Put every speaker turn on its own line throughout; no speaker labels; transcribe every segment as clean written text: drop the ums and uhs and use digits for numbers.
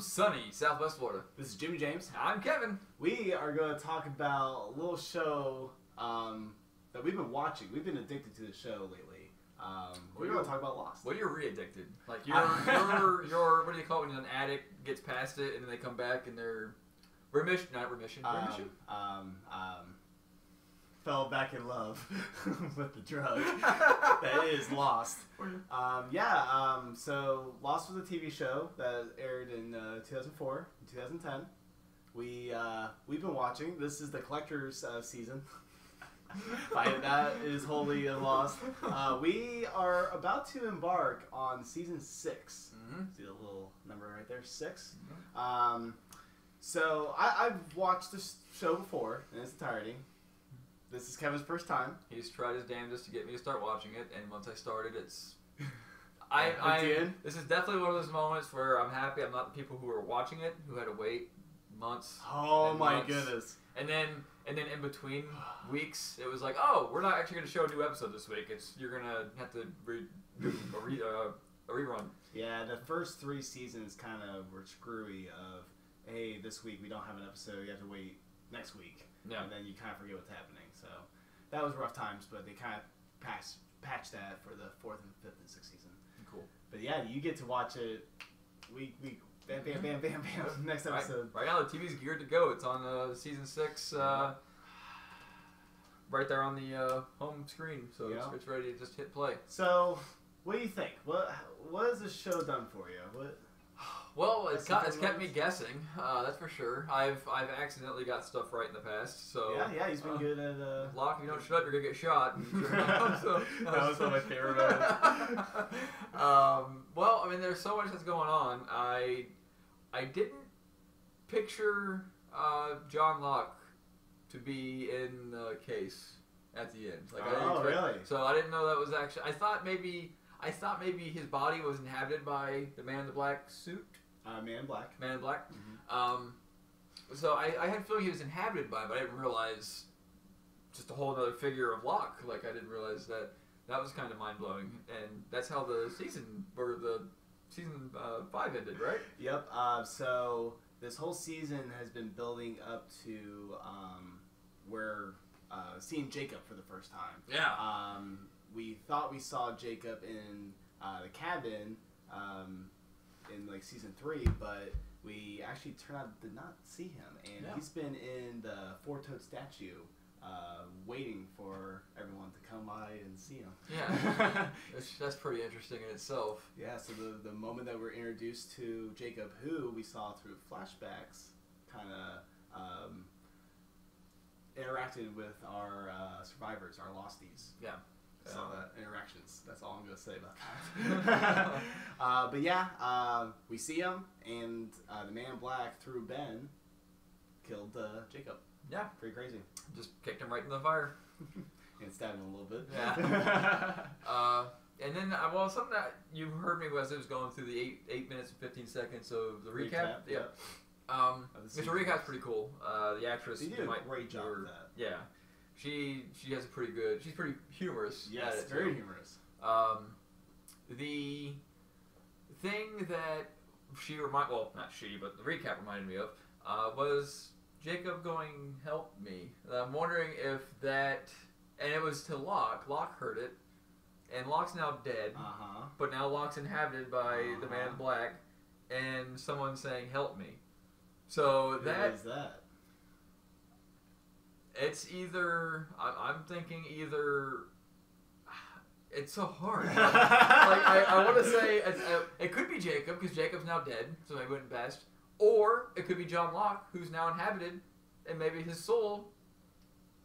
sunny Southwest Florida.
This is Jimmy James.
I'm Kevin.
We are going to talk about a little show that we've been watching. We've been addicted to the show lately. We're going to talk about Lost.
What are you re-addicted? Like you're what do you call it when an addict gets past it and then they come back and they're remission?
Fell back in love with the drug that is Lost. So Lost was a TV show that aired in 2004 and 2010. We've been watching. This is the collector's season. That is wholly Lost. We are about to embark on season 6. Mm-hmm. See the little number right there, 6. Mm-hmm. So I've watched this show before in its entirety. This is Kevin's first time.
He's tried his damnedest to get me to start watching it, and once I started, it's... This is definitely one of those moments where I'm happy I'm not the people who are watching it, who had to wait months.
Oh my goodness.
And then in between weeks, it was like, oh, we're not actually going to show a new episode this week. You're going to have to do a rerun.
Yeah, the first 3 seasons kind of were screwy of, hey, this week we don't have an episode, you have to wait next week. Yeah. And then you kind of forget what's happening. So that was rough times, but they kind of patched that for the 4th and 5th and 6th season.
Cool.
But yeah, you get to watch it week, bam, bam, bam, bam, bam, next episode.
Right now the TV's geared to go. It's on season 6, right there on the home screen. So it's ready to just hit play.
So what do you think? What has this show done for you?
Well, it's kept me guessing. That's for sure. I've accidentally got stuff right in the past. So
yeah, he's been good at
Locke. If you don't shut up, you're gonna get shot.
That was one of my favorite moments.
Well, I mean, there's so much that's going on. I didn't picture John Locke to be in the case at the end.
Really?
So I didn't know that was actually. I thought maybe his body was inhabited by the man in the black suit.
Man in Black.
Man in Black.
Mm-hmm.
So I had a feeling he was inhabited by, but I didn't realize just a whole other figure of Locke. Like I didn't realize that was kind of mind blowing, and that's how the season 5 ended, right?
Yep. So this whole season has been building up to where seeing Jacob for the first time.
Yeah.
We thought we saw Jacob in the cabin in like season 3, but we actually turned out did not see him, and he's been in the 4-toed statue, waiting for everyone to come by and see him.
Yeah, that's pretty interesting in itself.
Yeah. So the moment that we're introduced to Jacob, who we saw through flashbacks, kind of interacted with our survivors, our losties.
Yeah.
So interactions. That's all I'm going to say about that. But yeah, we see him, and the man in black, through Ben, killed Jacob.
Yeah.
Pretty crazy.
Just kicked him right in the fire.
And stabbed him a little bit.
Yeah. And then, something that you heard me as it was going through the 8 minutes and 15 seconds of the recap. Yeah. The recap's pretty cool. The actress
did a great job with that.
Yeah. She has a pretty good. She's pretty humorous.
Yes, very humorous.
The thing that but the recap reminded me of was Jacob going, "Help me." I'm wondering if that, and it was to Locke. Locke heard it, and Locke's now dead. But now Locke's inhabited by the man in black, and someone saying, "Help me." So
Who is that?
It's either I'm thinking either. It's so hard. I want to say it could be Jacob because Jacob's now dead, so maybe went best. Or it could be John Locke, who's now inhabited, and maybe his soul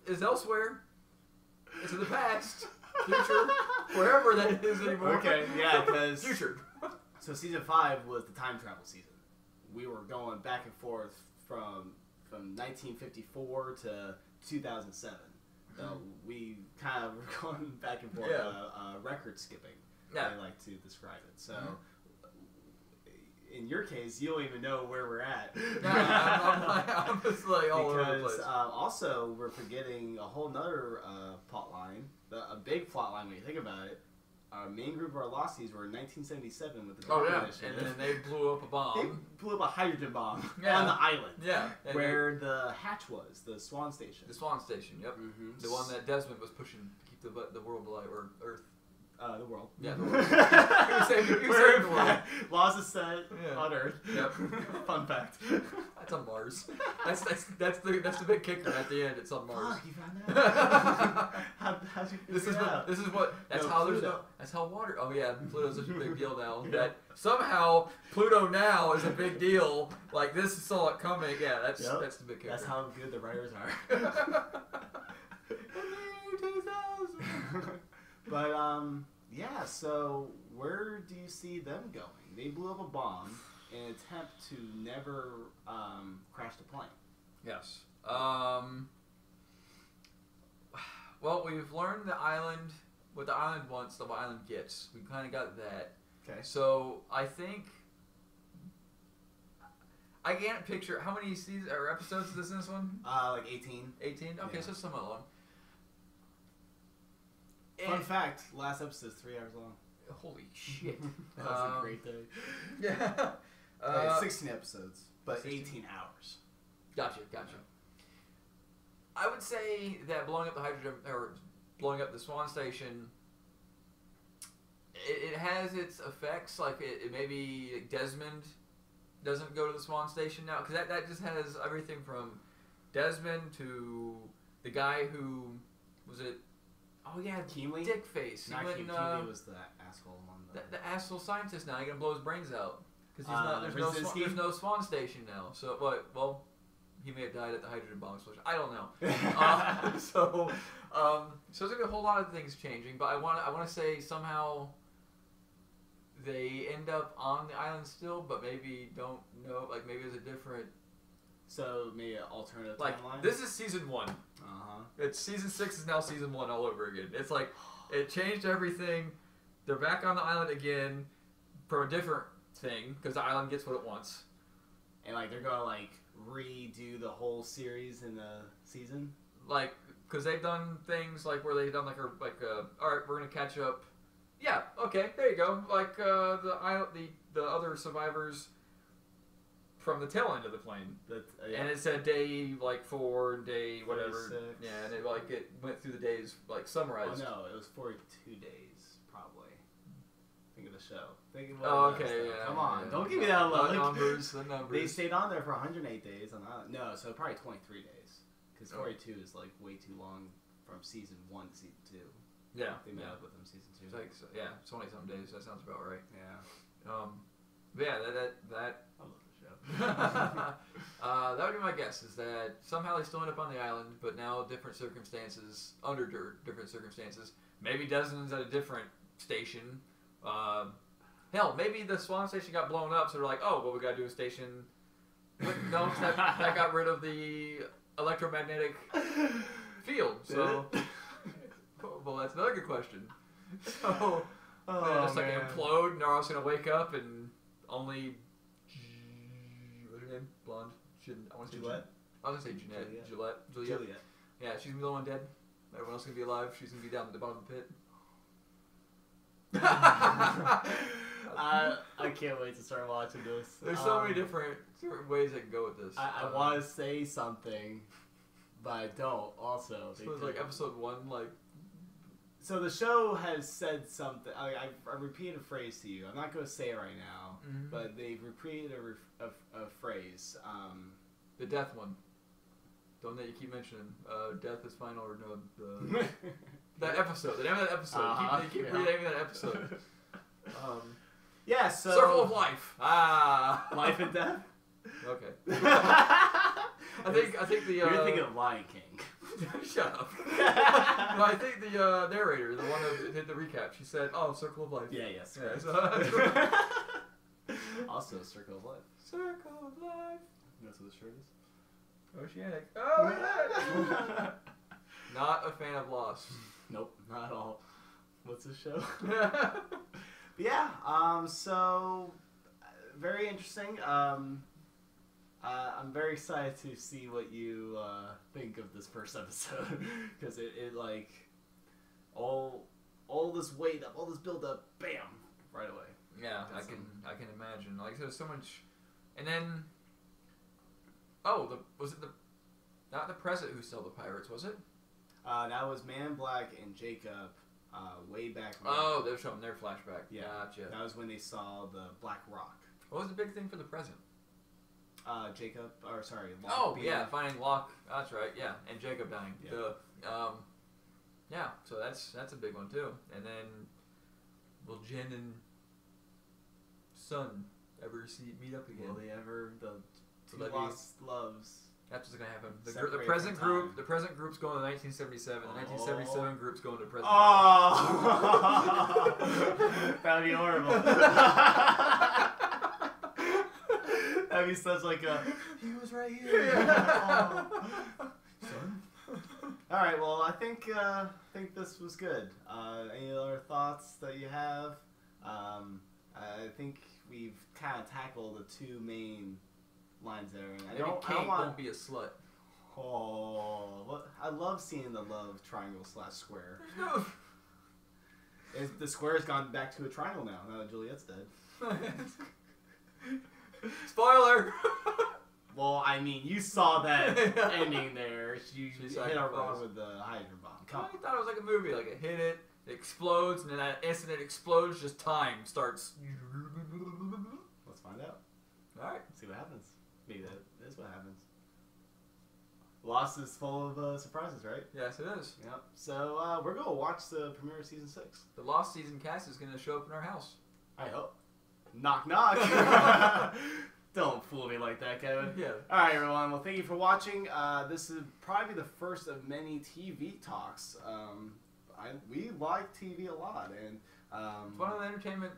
is elsewhere. It's in the past, future, wherever that is anymore.
Okay, yeah, because
future.
So season 5 was the time travel season. We were going back and forth from 1954 to 2007. So we kind of were going back and forth, record skipping.
Yeah.
I like to describe it. So in your case, you don't even know where we're at.
I'm just like all over the place.
Because also we're forgetting a whole nother plot line, a big plot line when you think about it. our main group of our Losties were in 1977 with the
Oh,
Dark
yeah.
Initiative.
And then they blew up a
They
bomb.
blew up a hydrogen bomb
Yeah.
on the island.
Yeah. And
Where the hatch was, the Swan Station.
the Swan Station, yep.
Mm-hmm.
The one that Desmond was pushing to keep the world alive, or Earth.
The world.
Yeah, the world. He was saving the world.
Laws is set
Yeah.
on Earth.
Yep.
Fun fact.
That's on Mars. That's the big kicker at the end. It's on Mars.
Fuck, you found out? How'd you figure
That's
No,
how there's
Pluto.
no, that's how water. Oh yeah, Pluto's such a big deal now that somehow Pluto now is a big deal. Like this saw it coming. Yeah, that's the big kicker.
That's how good the writers are. But yeah. So where do you see them going? They blew up a bomb in an attempt to never crash the plane.
Yes. Well, we've learned the island. What the island wants, the island gets. We kind of got that.
Okay.
So I think I can't picture how many seasons or episodes is this one.
Like 18.
18. Okay,
Yeah.
so somewhat long.
Fun
And-
fact: last episode's 3 hours long.
Holy shit.
That was a great day.
Yeah.
It's 16 episodes, but
16.
18 hours.
Gotcha. I would say that blowing up the hydrogen or blowing up the Swan Station, it has its effects. Like it maybe Desmond doesn't go to the Swan Station now because that just has everything from Desmond to the guy who was it. Oh yeah,
Keeley?
Dick Face.
Not
He
Keeley.
went,
Keeley was the asshole one.
the asshole scientist now. He's gonna blow his brains out because
Brzezinski?
there's no Swan Station now. So what? Well, he may have died at the hydrogen bomb explosion. I don't know. So there's gonna be a whole lot of things changing. But I want to say somehow they end up on the island still, but maybe don't know. Like maybe there's a different.
So maybe an alternative
Like
timeline.
this is season 1. It's season 6 is now season 1 all over again. It's like it changed everything. They're back on the island again for a different thing because the island gets what it wants.
And like they're gonna like redo the whole series in the season.
Like because they've done things like where they've done all right, we're gonna catch up. Yeah, okay, there you go. Like the other survivors from the tail end of the plane. And it said day 4, day whatever.
46.
Yeah, and it went through the days summarized.
Oh no, it was 42 days probably. Think of the show. Think of
Okay, yeah.
Come on,
yeah.
don't give me that look.
The numbers.
They stayed on there for 108 days on the island. No, so probably 23 days. Because 42 is like way too long from season 1 to season 2.
Yeah.
They met up with them season 2.
It's like 20-something days. That sounds about right.
Yeah.
But yeah, that
I love the show.
that would be my guess. Is that somehow they still end up on the island, but now different circumstances, under different circumstances. Maybe Desmond's at a different station. Hell, maybe the Swan Station got blown up, so they're like, oh, well, we gotta do a station. But no, that got rid of the electromagnetic field. So, well, that's another good question. So, just like implode, and they're also gonna wake up and only. What's her name? Blonde. I want to say
Gillette.
I was gonna say Jeanette. Juliet. Yeah, she's gonna be the one dead. Everyone else gonna be alive. She's gonna be down at the bottom of the pit.
I can't wait to start watching this.
There's so many different ways I can go with this.
I want to say something, but I don't. Also,
so it's like episode 1, like.
So the show has said something. I repeated a phrase to you. I'm not going to say it right now, but they've repeated a phrase.
The death one. The one that you keep mentioning. Death is final or no. That episode. The name of that episode. They keep renaming that episode.
Yeah, so...
Circle of Life.
Life and death?
Okay. I think the...
You're thinking of Lion King.
Shut up. No, I think the narrator, the one that did the recap, she said, oh, Circle of Life.
Yeah, yes.
Yeah,
Also, Circle of Life.
Circle of Life.
That's what the shirt is?
Oceanic. Oh, look at that. Not a fan of Lost.
Nope, not at all. What's this show? But yeah, so very interesting. I'm very excited to see what you think of this first episode because it like all all this weight up, all this build up, bam, right away.
Yeah, I can imagine. Like there's so much, and then was it not the President who stole the pirates, was it?
That was Man in Black and Jacob way back when.
Oh, they're showing their flashback.
Yeah.
Gotcha.
That was when they saw the Black Rock.
What was the big thing for the President?
Locke being...
finding Locke. That's right, yeah. And Jacob dying.
Yeah.
Yeah, so that's a big one too. And then will Jen and Sun ever meet up again?
Will they ever the two
Will
lost loves?
That's what's gonna happen. The
Separate
present
from
group,
time.
the present group's going to 1977. The 1977 group's going to present.
Oh, that would be horrible. That'd be such like a. He was right here.
Yeah.
Oh. Son. All right. Well, I think this was good. Any other thoughts that you have? I think we've kind of tackled the two main lines there.
I don't want to be a slut.
Oh, I love seeing the love triangle / square.
No.
The square's gone back to a triangle now that Juliet's dead.
Spoiler!
Well, I mean, you saw that ending there. She hit a wrong with the hydrogen bomb.
I thought it was like a movie. Like it hit it explodes, and then that instant it explodes, just time starts.
Let's find out.
Alright.
See what happens. Maybe that is what happens. Lost is full of surprises, right?
Yes, it is.
Yep. So we're going to watch the premiere of Season 6.
The Lost season cast is going to show up in our house.
I hope. Knock, knock. Don't fool me like that, Kevin.
Yeah.
All right, everyone. Well, thank you for watching. This is probably the first of many TV talks. We like TV a lot, and
it's one of the entertainment.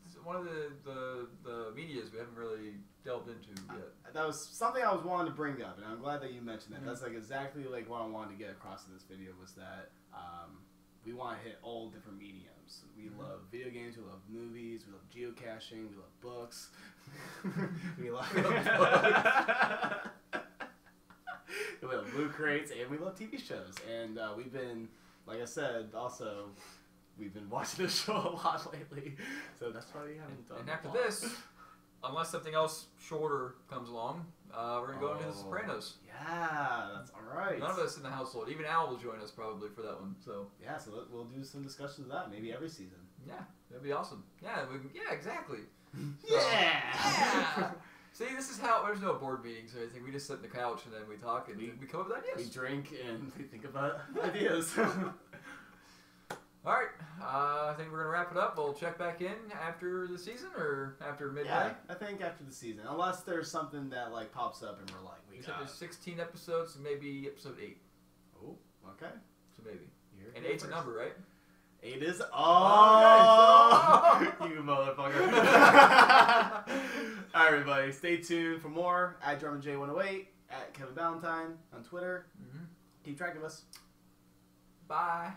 It's one of the medias we haven't really delved into yet.
That was something I was wanting to bring up, and I'm glad that you mentioned that. Mm-hmm. That's like exactly like what I wanted to get across in this video was that we want to hit all different mediums. We love video games, we love movies, we love geocaching, we love books. we love we love loot crates, and we love TV shows. And we've been, like I said, also we've been watching this show a lot lately. So that's why we haven't done.
And after this, unless something else shorter comes along, we're gonna go into The Sopranos.
Yeah, that's all right.
None of us in the household, even Al will join us probably for that one. So
yeah, so we'll do some discussions of that maybe every season.
Yeah, that'd be awesome. Yeah, exactly. So,
yeah.
See, this is how there's no board meetings or anything. We just sit on the couch and then we talk and we come up with ideas.
We drink and we think about ideas.
All right, I think we're gonna wrap it up. We'll check back in after the season or after midway.
Yeah, I think after the season, unless there's something that like pops up and we're like,
we said there's 16 episodes, so maybe episode 8.
Oh, okay.
So maybe. And 8's a number, right?
8 is you motherfucker. All right, everybody, stay tuned for more at DrumandJ108 at Kevin Valentine on Twitter. Keep track of us.
Bye.